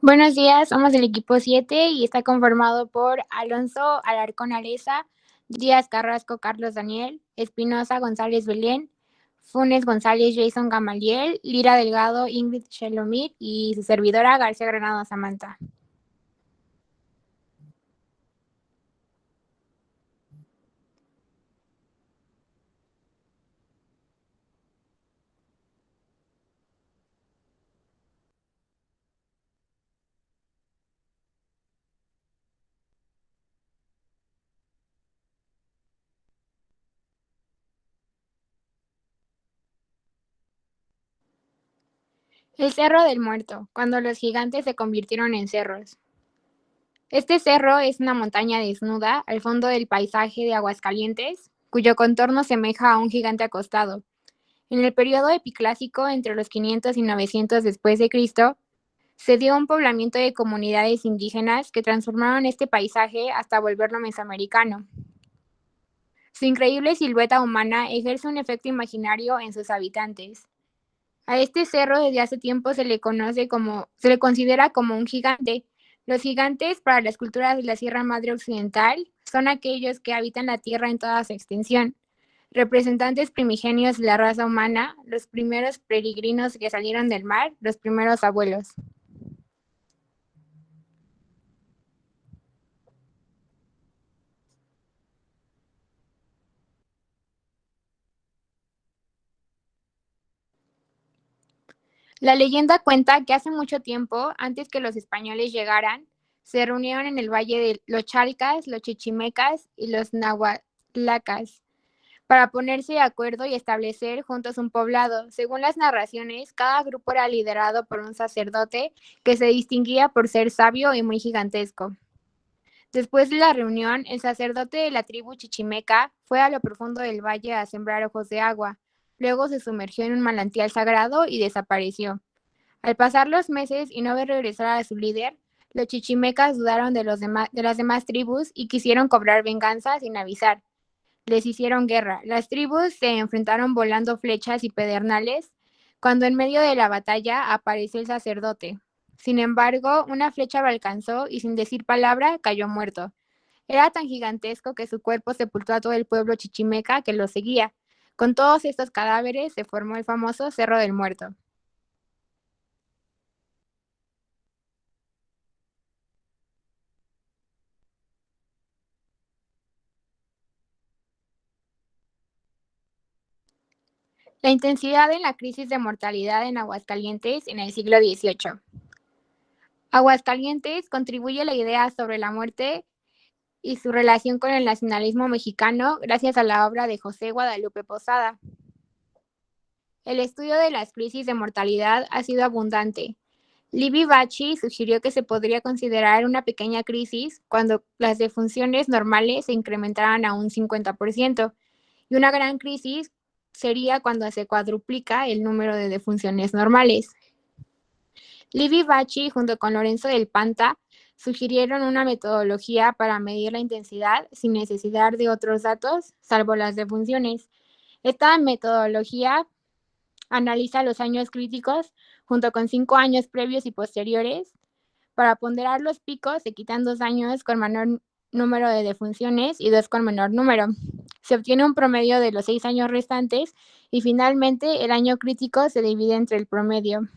Buenos días, somos el equipo 7 y está conformado por Alonso Alarcón Areza, Díaz Carrasco Carlos Daniel, Espinosa González Belén, Funes González Jason Gamaliel, Lira Delgado Ingrid Shelomit y su servidora García Granado Samantha. El Cerro del Muerto, cuando los gigantes se convirtieron en cerros. Este cerro es una montaña desnuda al fondo del paisaje de Aguascalientes, cuyo contorno semeja a un gigante acostado. En el periodo epiclásico, entre los 500 y 900 después de Cristo, se dio un poblamiento de comunidades indígenas que transformaron este paisaje hasta volverlo mesoamericano. Su increíble silueta humana ejerce un efecto imaginario en sus habitantes. A este cerro desde hace tiempo se le considera como un gigante. Los gigantes para las culturas de la Sierra Madre Occidental son aquellos que habitan la tierra en toda su extensión, representantes primigenios de la raza humana, los primeros peregrinos que salieron del mar, los primeros abuelos. La leyenda cuenta que hace mucho tiempo, antes que los españoles llegaran, se reunieron en el valle de los Chalcas, los Chichimecas y los Nahuatlacas para ponerse de acuerdo y establecer juntos un poblado. Según las narraciones, cada grupo era liderado por un sacerdote que se distinguía por ser sabio y muy gigantesco. Después de la reunión, el sacerdote de la tribu chichimeca fue a lo profundo del valle a sembrar ojos de agua. Luego se sumergió en un manantial sagrado y desapareció. Al pasar los meses y no ver regresar a su líder, los chichimecas dudaron de las demás tribus y quisieron cobrar venganza sin avisar. Les hicieron guerra. Las tribus se enfrentaron volando flechas y pedernales, cuando en medio de la batalla apareció el sacerdote. Sin embargo, una flecha lo alcanzó y sin decir palabra cayó muerto. Era tan gigantesco que su cuerpo sepultó a todo el pueblo chichimeca que lo seguía. Con todos estos cadáveres se formó el famoso Cerro del Muerto. La intensidad en la crisis de mortalidad en Aguascalientes en el siglo XVIII. Aguascalientes contribuye a la idea sobre la muerte y su relación con el nacionalismo mexicano gracias a la obra de José Guadalupe Posada. El estudio de las crisis de mortalidad ha sido abundante. Libby Bacci sugirió que se podría considerar una pequeña crisis cuando las defunciones normales se incrementaran a un 50%, y una gran crisis sería cuando se cuadruplica el número de defunciones normales. Libby Bacci, junto con Lorenzo del Panta, sugirieron una metodología para medir la intensidad sin necesidad de otros datos, salvo las defunciones. Esta metodología analiza los años críticos junto con 5 años previos y posteriores. Para ponderar los picos, se quitan 2 años con menor número de defunciones y 2 con menor número. Se obtiene un promedio de los 6 años restantes y finalmente el año crítico se divide entre el promedio.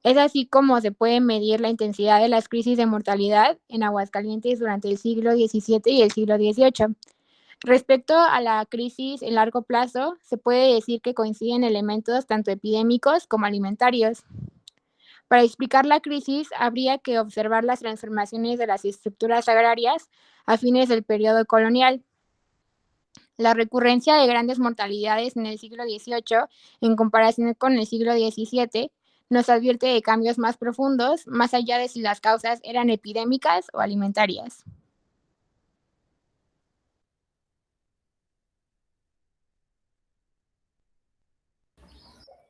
Es así como se puede medir la intensidad de las crisis de mortalidad en Aguascalientes durante el siglo XVII y el siglo XVIII. Respecto a la crisis en largo plazo, se puede decir que coinciden elementos tanto epidémicos como alimentarios. Para explicar la crisis, habría que observar las transformaciones de las estructuras agrarias a fines del periodo colonial. La recurrencia de grandes mortalidades en el siglo XVIII, en comparación con el siglo XVII, nos advierte de cambios más profundos, más allá de si las causas eran epidémicas o alimentarias.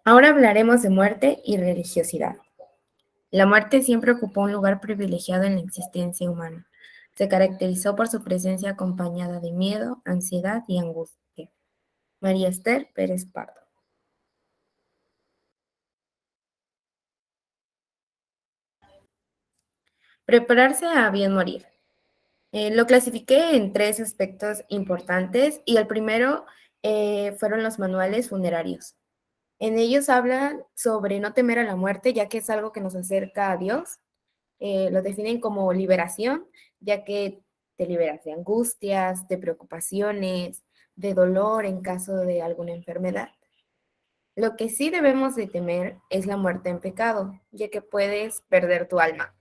Ahora hablaremos de muerte y religiosidad. La muerte siempre ocupó un lugar privilegiado en la existencia humana. Se caracterizó por su presencia acompañada de miedo, ansiedad y angustia. María Esther Pérez Pardo. Prepararse a bien morir. Lo clasifiqué en tres aspectos importantes y el primero fueron los manuales funerarios. En ellos hablan sobre no temer a la muerte, ya que es algo que nos acerca a Dios. Lo definen como liberación, ya que te liberas de angustias, de preocupaciones, de dolor en caso de alguna enfermedad. Lo que sí debemos de temer es la muerte en pecado, ya que puedes perder tu alma.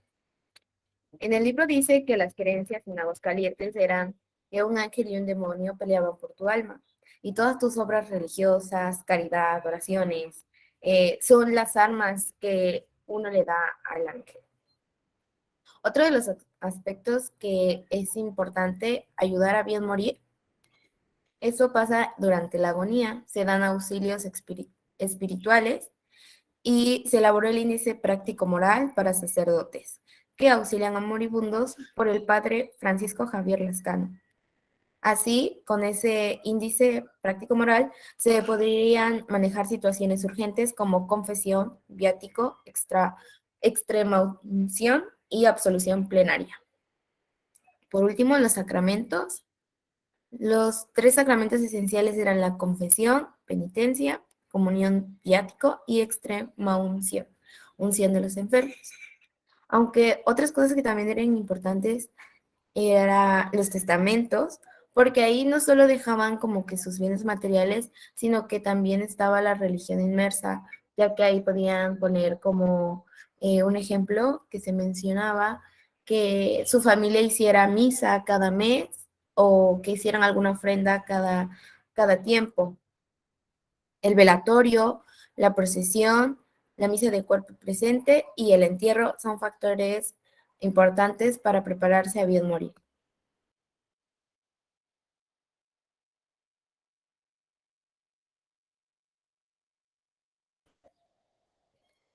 En el libro dice que las creencias en Aguascalientes eran que un ángel y un demonio peleaban por tu alma, y todas tus obras religiosas, caridad, oraciones, son las armas que uno le da al ángel. Otro de los aspectos que es importante ayudar a bien morir, eso pasa durante la agonía, se dan auxilios espirituales y se elaboró el índice práctico moral para sacerdotes que auxilian a moribundos por el padre Francisco Javier Lascano. Así, con ese índice práctico moral, se podrían manejar situaciones urgentes como confesión, viático, extrema unción y absolución plenaria. Por último, los sacramentos. Los tres sacramentos esenciales eran la confesión, penitencia, comunión viático y extrema unción, unción de los enfermos. Aunque otras cosas que también eran importantes eran los testamentos, porque ahí no solo dejaban como que sus bienes materiales, sino que también estaba la religión inmersa, ya que ahí podían poner como un ejemplo que se mencionaba que su familia hiciera misa cada mes o que hicieran alguna ofrenda cada tiempo. El velatorio, la procesión, la misa de cuerpo presente y el entierro son factores importantes para prepararse a bien morir.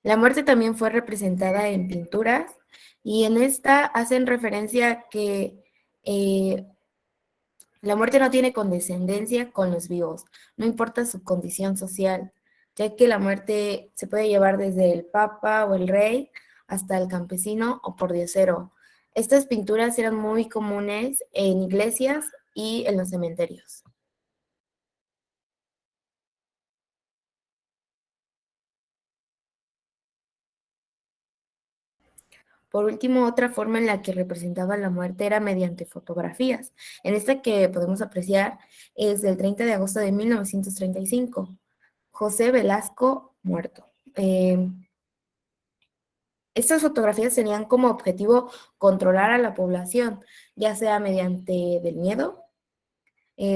La muerte también fue representada en pinturas y en esta hacen referencia a que la muerte no tiene condescendencia con los vivos, no importa su condición social, ya que la muerte se puede llevar desde el papa o el rey hasta el campesino o pordiosero. Estas pinturas eran muy comunes en iglesias y en los cementerios. Por último, otra forma en la que representaban la muerte era mediante fotografías. En esta que podemos apreciar es del 30 de agosto de 1935, José Velasco muerto. Estas fotografías tenían como objetivo controlar a la población, ya sea mediante del miedo,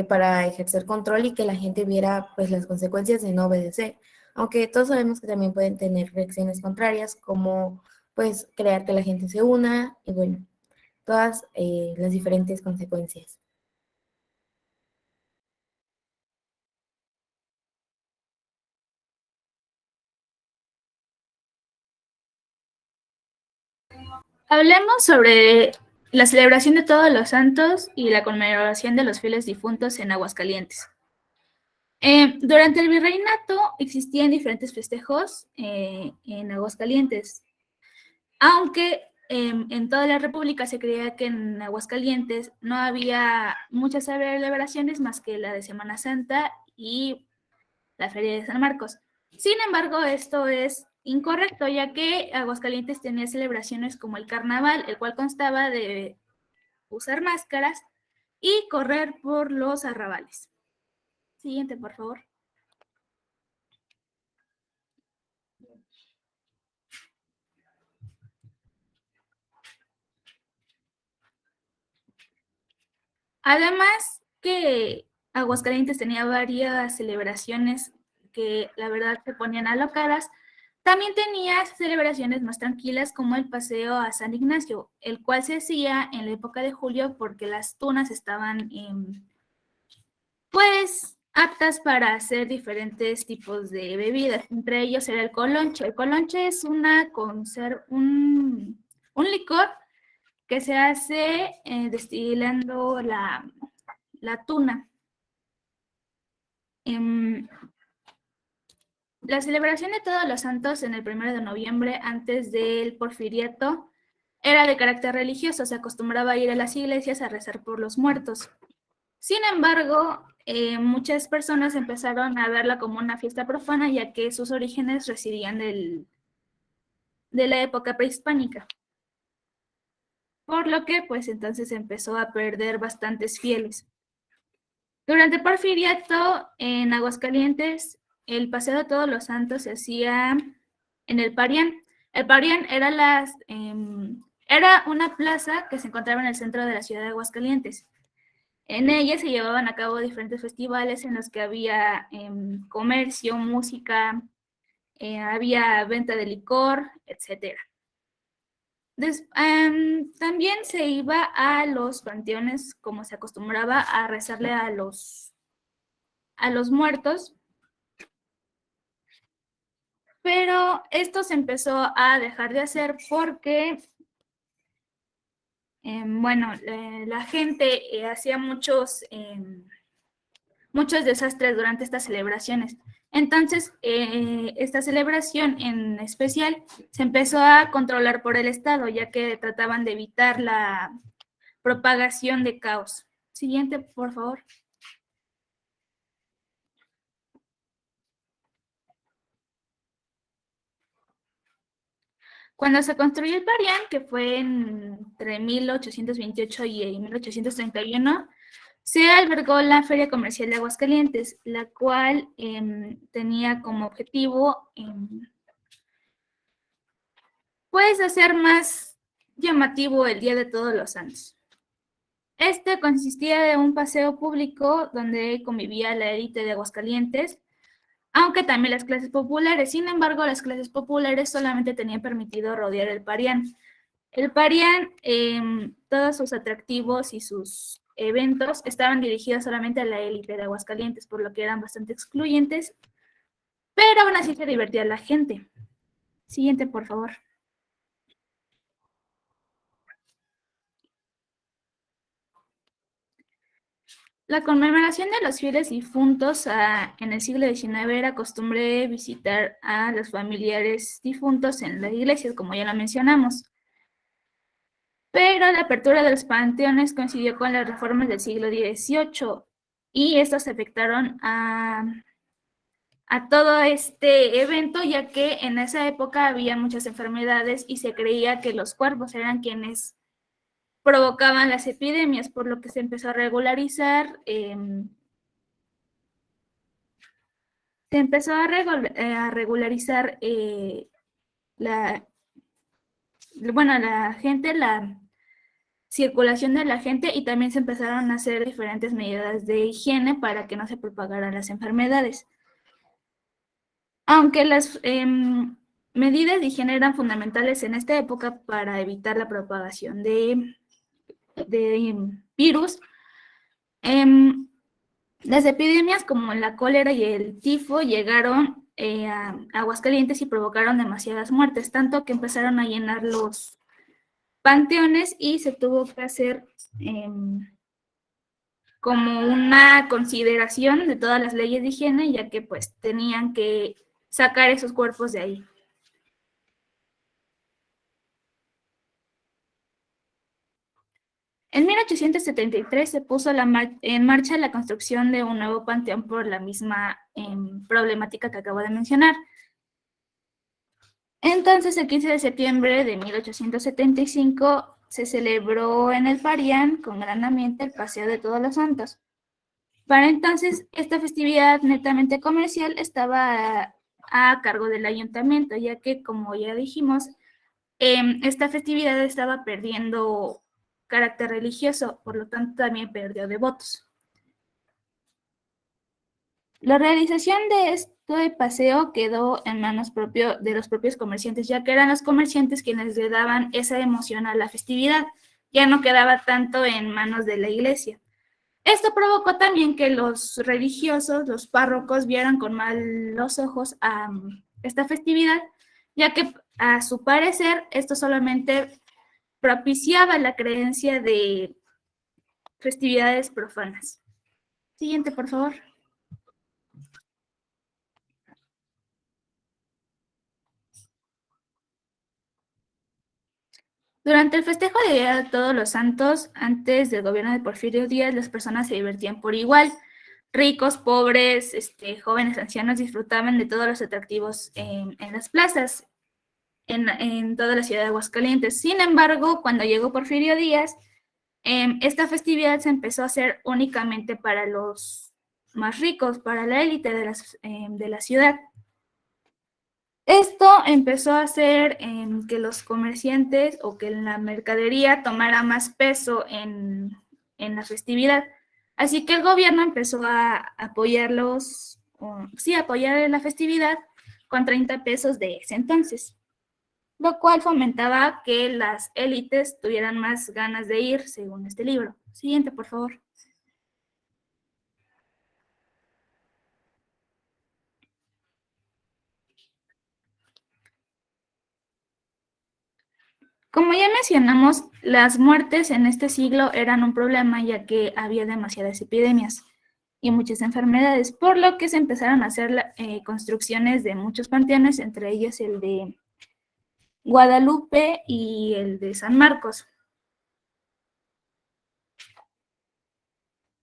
para ejercer control y que la gente viera pues las consecuencias de no obedecer. Aunque todos sabemos que también pueden tener reacciones contrarias, como pues crear que la gente se una y bueno, todas las diferentes consecuencias. Hablemos sobre la celebración de Todos los Santos y la conmemoración de los fieles difuntos en Aguascalientes. Durante el virreinato existían diferentes festejos en Aguascalientes, aunque en toda la República se creía que en Aguascalientes no había muchas celebraciones más que la de Semana Santa y la Feria de San Marcos. Sin embargo, esto es incorrecto, ya que Aguascalientes tenía celebraciones como el carnaval, el cual constaba de usar máscaras y correr por los arrabales. Siguiente, por favor. Además que Aguascalientes tenía varias celebraciones que la verdad se ponían alocadas, también tenía celebraciones más tranquilas como el paseo a San Ignacio, el cual se hacía en la época de julio porque las tunas estaban pues aptas para hacer diferentes tipos de bebidas. Entre ellos era el colonche. El colonche es un licor que se hace destilando la tuna. La celebración de Todos los Santos en el 1 de noviembre, antes del Porfiriato, era de carácter religioso, se acostumbraba a ir a las iglesias a rezar por los muertos. Sin embargo, muchas personas empezaron a verla como una fiesta profana, ya que sus orígenes residían de la época prehispánica. Por lo que, pues, entonces empezó a perder bastantes fieles. Durante el Porfiriato, en Aguascalientes, el Paseo de Todos los Santos se hacía en el Parián. El Parián era una plaza que se encontraba en el centro de la ciudad de Aguascalientes. En ella se llevaban a cabo diferentes festivales en los que había comercio, música, había venta de licor, etc. También se iba a los panteones, como se acostumbraba, a rezarle a los muertos, pero esto se empezó a dejar de hacer porque, la gente hacía muchos desastres durante estas celebraciones. Entonces, esta celebración en especial se empezó a controlar por el Estado, ya que trataban de evitar la propagación de caos. Siguiente, por favor. Cuando se construyó el Parián, que fue entre 1828 y 1831, se albergó la Feria Comercial de Aguascalientes, la cual tenía como objetivo pues hacer más llamativo el Día de Todos los Santos. Este consistía de un paseo público donde convivía la élite de Aguascalientes, aunque también las clases populares. Sin embargo, las clases populares solamente tenían permitido rodear el Parián. El Parián, todos sus atractivos y sus eventos estaban dirigidos solamente a la élite de Aguascalientes, por lo que eran bastante excluyentes, pero aún así se divertía la gente. Siguiente, por favor. La conmemoración de los fieles difuntos en el siglo XIX era costumbre visitar a los familiares difuntos en las iglesias, como ya lo mencionamos. Pero la apertura de los panteones coincidió con las reformas del siglo XVIII y estos afectaron a todo este evento, ya que en esa época había muchas enfermedades y se creía que los cuervos eran quienes provocaban las epidemias, por lo que se empezó a regularizar. La gente, la circulación de la gente, y también se empezaron a hacer diferentes medidas de higiene para que no se propagaran las enfermedades. Aunque las medidas de higiene eran fundamentales en esta época para evitar la propagación de virus, las epidemias como la cólera y el tifo llegaron a Aguascalientes y provocaron demasiadas muertes, tanto que empezaron a llenar los panteones y se tuvo que hacer como una consideración de todas las leyes de higiene, ya que pues tenían que sacar esos cuerpos de ahí. En 1873 se puso en marcha la construcción de un nuevo panteón por la misma problemática que acabo de mencionar. Entonces, el 15 de septiembre de 1875 se celebró en el Parián con gran ambiente el Paseo de Todos los Santos. Para entonces, esta festividad netamente comercial estaba a cargo del ayuntamiento, ya que, como ya dijimos, esta festividad estaba perdiendo carácter religioso, por lo tanto también perdió devotos. La realización de este paseo quedó en manos de los propios comerciantes, ya que eran los comerciantes quienes le daban esa emoción a la festividad, ya no quedaba tanto en manos de la iglesia. Esto provocó también que los religiosos, los párrocos, vieran con malos ojos a esta festividad, ya que a su parecer esto solamente propiciaba la creencia de festividades profanas. Siguiente, por favor. Durante el festejo de Día de Todos los Santos, antes del gobierno de Porfirio Díaz, las personas se divertían por igual. Ricos, pobres, jóvenes, ancianos disfrutaban de todos los atractivos en las plazas, en toda la ciudad de Aguascalientes. Sin embargo, cuando llegó Porfirio Díaz, esta festividad se empezó a hacer únicamente para los más ricos, para la élite de la ciudad. Esto empezó a hacer que los comerciantes o que la mercadería tomara más peso en la festividad. Así que el gobierno empezó a apoyar la festividad con 30 pesos de ese entonces, lo cual fomentaba que las élites tuvieran más ganas de ir, según este libro. Siguiente, por favor. Como ya mencionamos, las muertes en este siglo eran un problema ya que había demasiadas epidemias y muchas enfermedades, por lo que se empezaron a hacer construcciones de muchos panteones, entre ellos el de Guadalupe y el de San Marcos.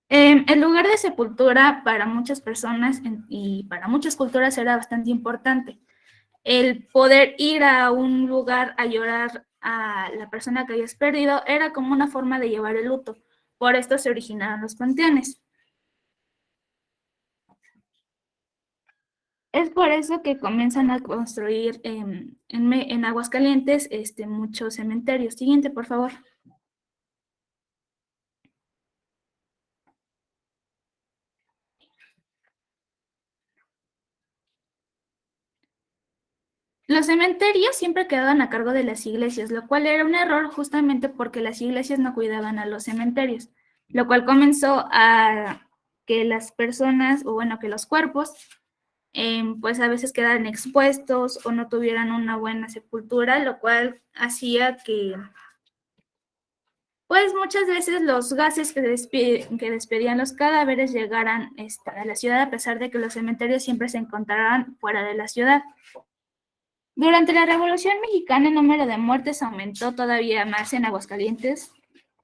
El lugar de sepultura para muchas personas y para muchas culturas era bastante importante. El poder ir a un lugar a llorar a la persona que habías perdido era como una forma de llevar el luto. Por esto se originaron los panteones. Es por eso que comienzan a construir en Aguascalientes muchos cementerios. Siguiente, por favor. Los cementerios siempre quedaban a cargo de las iglesias, lo cual era un error justamente porque las iglesias no cuidaban a los cementerios, lo cual comenzó a que las personas, o bueno, que los cuerpos, pues a veces quedaran expuestos o no tuvieran una buena sepultura, lo cual hacía que, pues muchas veces los gases que despedían los cadáveres llegaran a la ciudad, a pesar de que los cementerios siempre se encontraran fuera de la ciudad. Durante la Revolución Mexicana, el número de muertes aumentó todavía más en Aguascalientes,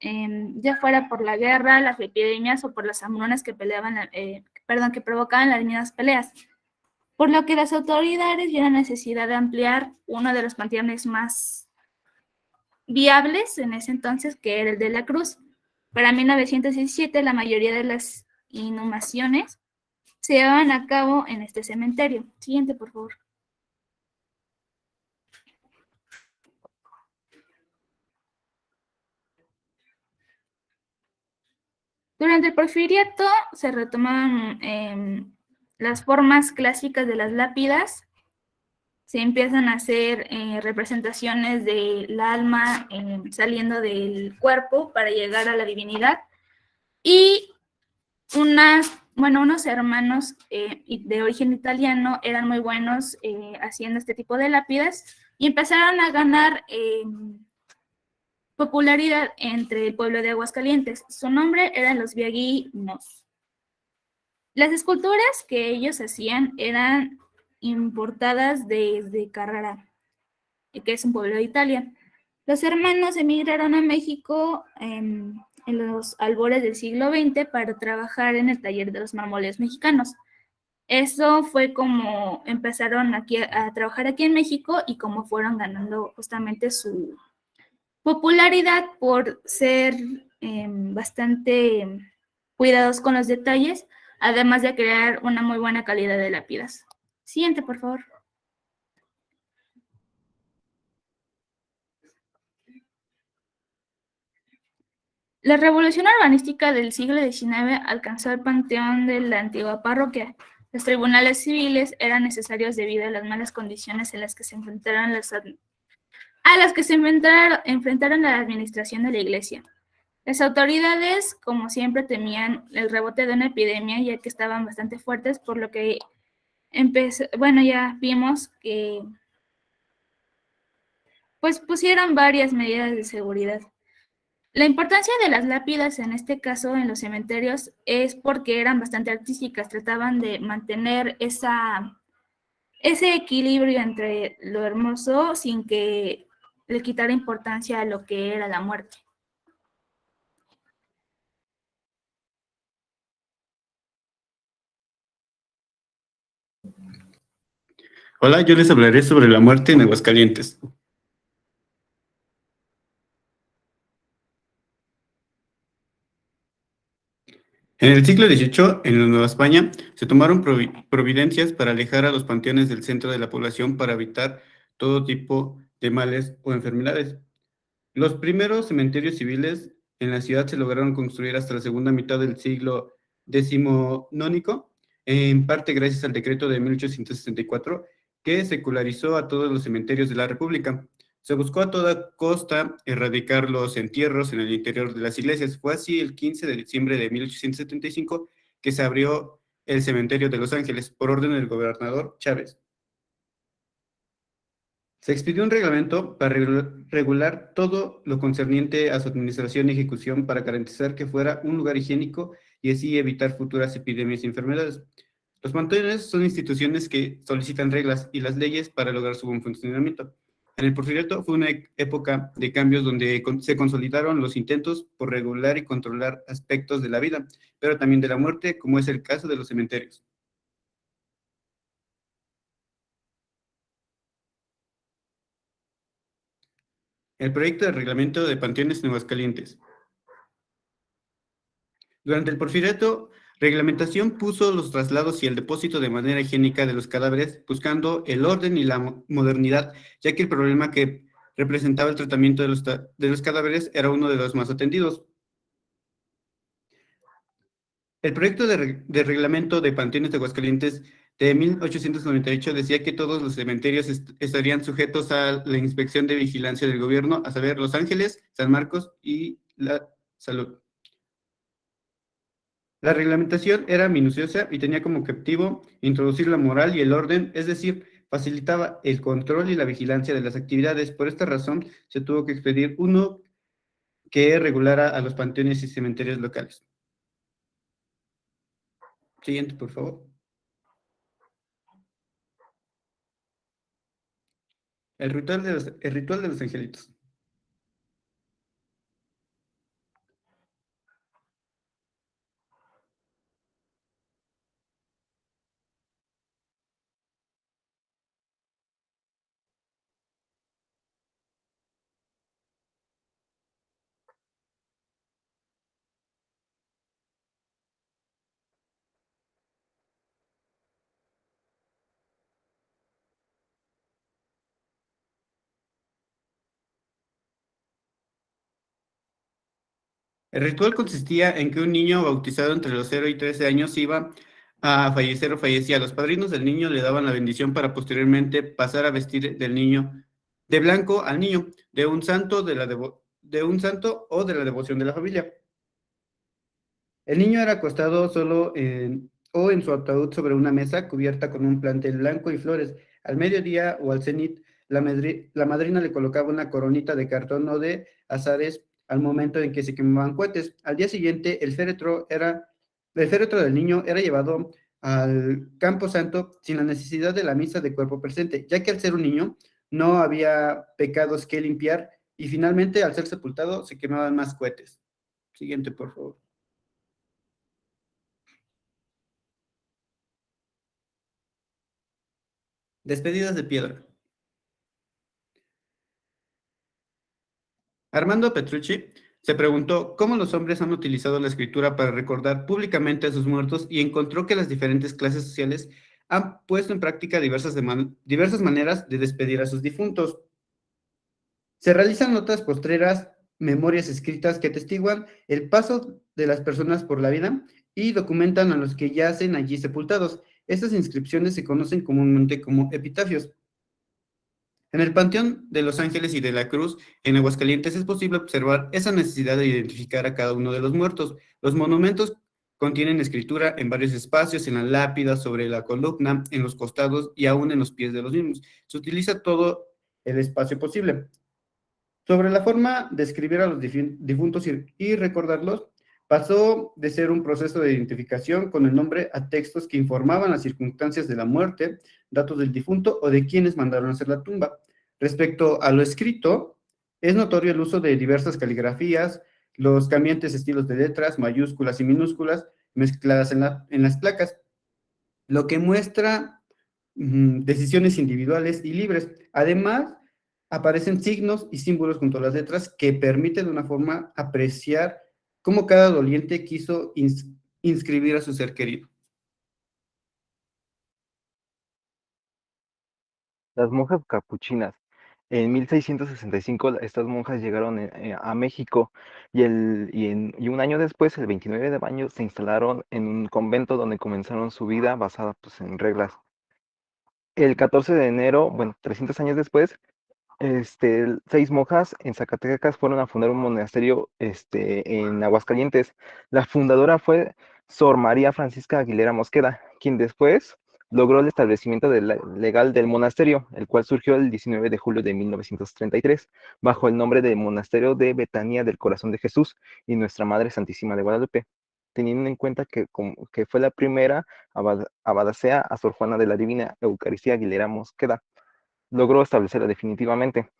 ya fuera por la guerra, las epidemias o por las hambrunas que provocaban las mismas peleas, por lo que las autoridades vieron la necesidad de ampliar uno de los panteones más viables en ese entonces, que era el de la Cruz. Para 1917, la mayoría de las inhumaciones se llevaban a cabo en este cementerio. Siguiente, por favor. Durante el Porfiriato se retoman las formas clásicas de las lápidas, se empiezan a hacer representaciones del alma saliendo del cuerpo para llegar a la divinidad, y unos hermanos de origen italiano eran muy buenos haciendo este tipo de lápidas y empezaron a ganar popularidad entre el pueblo de Aguascalientes. Su nombre eran los Biaguinos. Las esculturas que ellos hacían eran importadas desde Carrara, que es un pueblo de Italia. Los hermanos emigraron a México en los albores del siglo XX para trabajar en el taller de los mármoles mexicanos. Eso fue como empezaron a trabajar aquí en México y como fueron ganando justamente su popularidad por ser bastante cuidados con los detalles, además de crear una muy buena calidad de lápidas. Siguiente, por favor. La revolución urbanística del siglo XIX alcanzó el panteón de la antigua parroquia. Los tribunales civiles eran necesarios debido a las malas condiciones en las que se enfrentaron enfrentaron a la administración de la iglesia. Las autoridades, como siempre, temían el rebote de una epidemia, ya que estaban bastante fuertes, por lo que ya vimos que pues pusieron varias medidas de seguridad. La importancia de las lápidas, en este caso en los cementerios, es porque eran bastante artísticas, trataban de mantener ese equilibrio entre lo hermoso sin que le quitara importancia a lo que era la muerte. Hola, yo les hablaré sobre la muerte en Aguascalientes. En el siglo XVIII, en la Nueva España, se tomaron providencias para alejar a los panteones del centro de la población para evitar todo tipo de males o enfermedades. Los primeros cementerios civiles en la ciudad se lograron construir hasta la segunda mitad del siglo decimonónico, en parte gracias al decreto de 1864, que secularizó a todos los cementerios de la República. Se buscó a toda costa erradicar los entierros en el interior de las iglesias. Fue así el 15 de diciembre de 1875 que se abrió el cementerio de Los Ángeles por orden del gobernador Chávez. Se expidió un reglamento para regular todo lo concerniente a su administración y ejecución para garantizar que fuera un lugar higiénico y así evitar futuras epidemias y enfermedades. Los panteones son instituciones que solicitan reglas y las leyes para lograr su buen funcionamiento. En el Porfiriato fue una época de cambios donde se consolidaron los intentos por regular y controlar aspectos de la vida, pero también de la muerte, como es el caso de los cementerios. El proyecto de reglamento de panteones en Aguascalientes. Durante el Porfiriato, reglamentación puso los traslados y el depósito de manera higiénica de los cadáveres, buscando el orden y la modernidad, ya que el problema que representaba el tratamiento de los cadáveres era uno de los más atendidos. El proyecto de reglamento de panteones de Aguascalientes de 1898 decía que todos los cementerios estarían sujetos a la inspección de vigilancia del gobierno, a saber, Los Ángeles, San Marcos y la Salud. La reglamentación era minuciosa y tenía como objetivo introducir la moral y el orden, es decir, facilitaba el control y la vigilancia de las actividades. Por esta razón, se tuvo que expedir uno que regulara a los panteones y cementerios locales. Siguiente, por favor. El ritual de los angelitos. El ritual consistía en que un niño bautizado entre los 0 y 13 años iba a fallecer o fallecía. Los padrinos del niño le daban la bendición para posteriormente pasar a vestir del niño de blanco al niño, de un santo o de la devoción de la familia. El niño era acostado solo o en su ataúd sobre una mesa cubierta con un plantel blanco y flores. Al mediodía o al cenit, la madrina le colocaba una coronita de cartón o de azares al momento en que se quemaban cohetes. Al día siguiente, el féretro del niño era llevado al campo santo sin la necesidad de la misa de cuerpo presente, ya que al ser un niño no había pecados que limpiar y finalmente al ser sepultado se quemaban más cohetes. Siguiente, por favor. Despedidas de piedra. Armando Petrucci se preguntó cómo los hombres han utilizado la escritura para recordar públicamente a sus muertos y encontró que las diferentes clases sociales han puesto en práctica diversas maneras de despedir a sus difuntos. Se realizan notas postreras, memorias escritas que atestiguan el paso de las personas por la vida y documentan a los que yacen allí sepultados. Estas inscripciones se conocen comúnmente como epitafios. En el Panteón de Los Ángeles y de la Cruz, en Aguascalientes, es posible observar esa necesidad de identificar a cada uno de los muertos. Los monumentos contienen escritura en varios espacios, en la lápida, sobre la columna, en los costados y aún en los pies de los mismos. Se utiliza todo el espacio posible. Sobre la forma de escribir a los difuntos y recordarlos, pasó de ser un proceso de identificación con el nombre a textos que informaban las circunstancias de la muerte, datos del difunto o de quienes mandaron hacer la tumba. Respecto a lo escrito, Es notorio el uso de diversas caligrafías, los cambiantes estilos de letras, mayúsculas y minúsculas mezcladas en las placas, lo que muestra decisiones individuales y libres. Además, aparecen signos y símbolos junto a las letras que permiten de una forma apreciar cómo cada doliente quiso inscribir a su ser querido. Las monjas capuchinas. En 1665 estas monjas llegaron a México y un año después, el 29 de mayo, se instalaron en un convento donde comenzaron su vida basada pues, en reglas. El 14 de enero, bueno, 300 años después, 6 monjas en Zacatecas fueron a fundar un monasterio en Aguascalientes. La fundadora fue Sor María Francisca Aguilera Mosqueda, quien después logró el establecimiento legal del monasterio, el cual surgió el 19 de julio de 1933, bajo el nombre de Monasterio de Betania del Corazón de Jesús y Nuestra Madre Santísima de Guadalupe, teniendo en cuenta que fue la primera abadacea a Sor Juana de la Divina Eucaristía Aguilera Mosqueda. Logró establecerla definitivamente.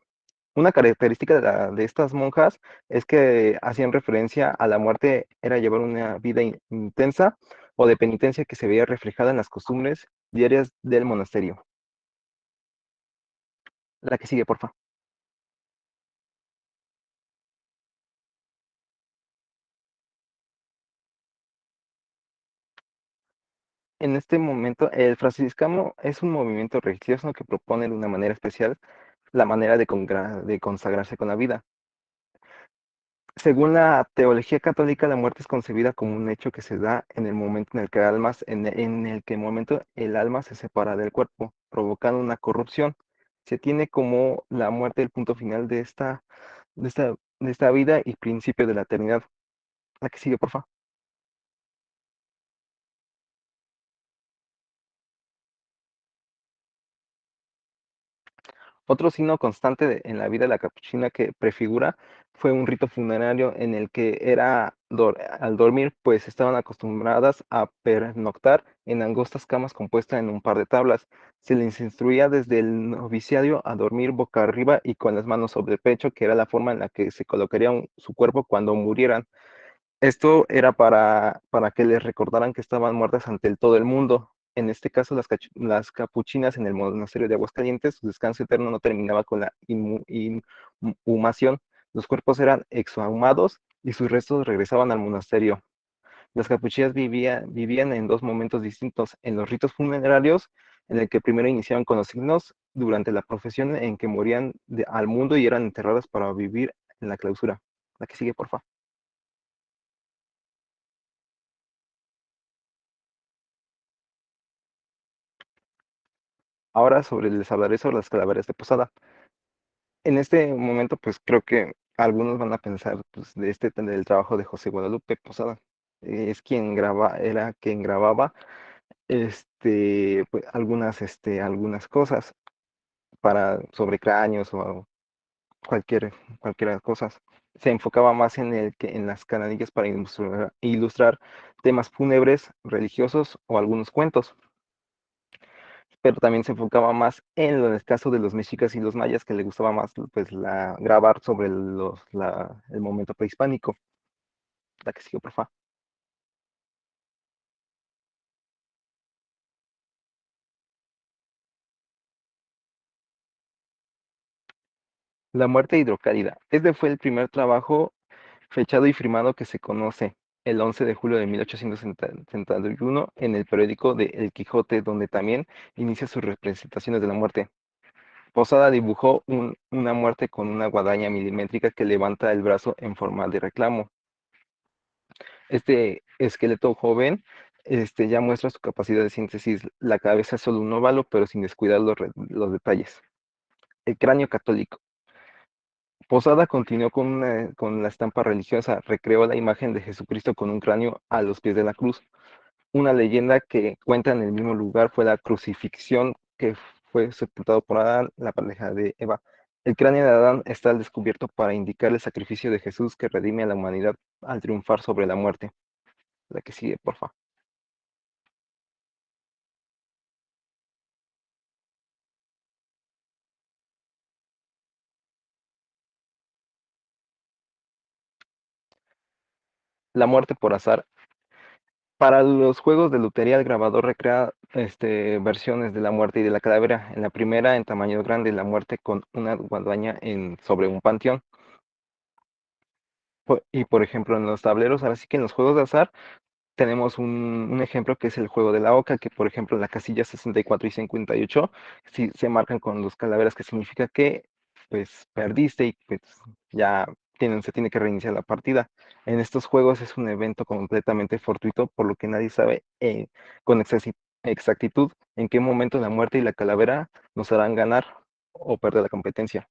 Una característica de estas monjas es que hacían referencia a la muerte, era llevar una vida intensa o de penitencia que se veía reflejada en las costumbres diarias del monasterio. La que sigue, porfa. En este momento, el franciscano es un movimiento religioso que propone de una manera especial la manera de consagrarse con la vida. Según la teología católica, la muerte es concebida como un hecho que se da en el momento en el que el alma se separa del cuerpo, provocando una corrupción. Se tiene como la muerte el punto final de esta, de esta vida y principio de la eternidad. La que sigue, por favor. Otro signo constante en la vida de la capuchina que prefigura fue un rito funerario en el que al dormir, pues estaban acostumbradas a pernoctar en angostas camas compuestas en un par de tablas. Se les instruía desde el noviciado a dormir boca arriba y con las manos sobre el pecho, que era la forma en la que se colocaría su cuerpo cuando murieran. Esto era para que les recordaran que estaban muertas ante todo el mundo. En este caso, las capuchinas en el monasterio de Aguascalientes, su descanso eterno no terminaba con la inhumación. Los cuerpos eran exhumados y sus restos regresaban al monasterio. Las capuchinas vivían en dos momentos distintos: en los ritos funerarios, en el que primero iniciaban con los signos, durante la profesión en que morían al mundo y eran enterradas para vivir en la clausura. La que sigue, por favor. Ahora les hablaré sobre las calaveras de Posada. En este momento, pues creo que algunos van a pensar pues, del trabajo de José Guadalupe Posada. Era quien grababa pues, algunas cosas sobre cráneos o cualquier cosas. Se enfocaba más en las canadillas para ilustrar temas fúnebres, religiosos o algunos cuentos, pero también se enfocaba más en el caso de los mexicas y los mayas, que le gustaba más pues, grabar sobre el momento prehispánico. La que sigue, por favor. La muerte hidrocálida. Este fue el primer trabajo fechado y firmado que se conoce, el 11 de julio de 1871, en el periódico de El Quijote, donde también inicia sus representaciones de la muerte. Posada dibujó una muerte con una guadaña milimétrica que levanta el brazo en forma de reclamo. Este esqueleto joven ya muestra su capacidad de síntesis. La cabeza es solo un óvalo, pero sin descuidar los detalles. El cráneo católico. Posada continuó con la estampa religiosa, recreó la imagen de Jesucristo con un cráneo a los pies de la cruz. Una leyenda que cuenta en el mismo lugar fue la crucifixión que fue sepultado por Adán, la pareja de Eva. El cráneo de Adán está al descubierto para indicar el sacrificio de Jesús que redime a la humanidad al triunfar sobre la muerte. La que sigue, por favor. La muerte por azar. Para los juegos de lotería, el grabador recrea versiones de la muerte y de la calavera. En la primera, en tamaño grande, la muerte con una guadaña sobre un panteón. Y por ejemplo, en los tableros, ahora sí que en los juegos de azar, tenemos un ejemplo que es el juego de la oca, que por ejemplo en la casilla 64 y 58 sí, se marcan con los calaveras, que significa que pues perdiste y pues ya se tiene que reiniciar la partida. En estos juegos es un evento completamente fortuito, por lo que nadie sabe con exactitud en qué momento la muerte y la calavera nos harán ganar o perder la competencia.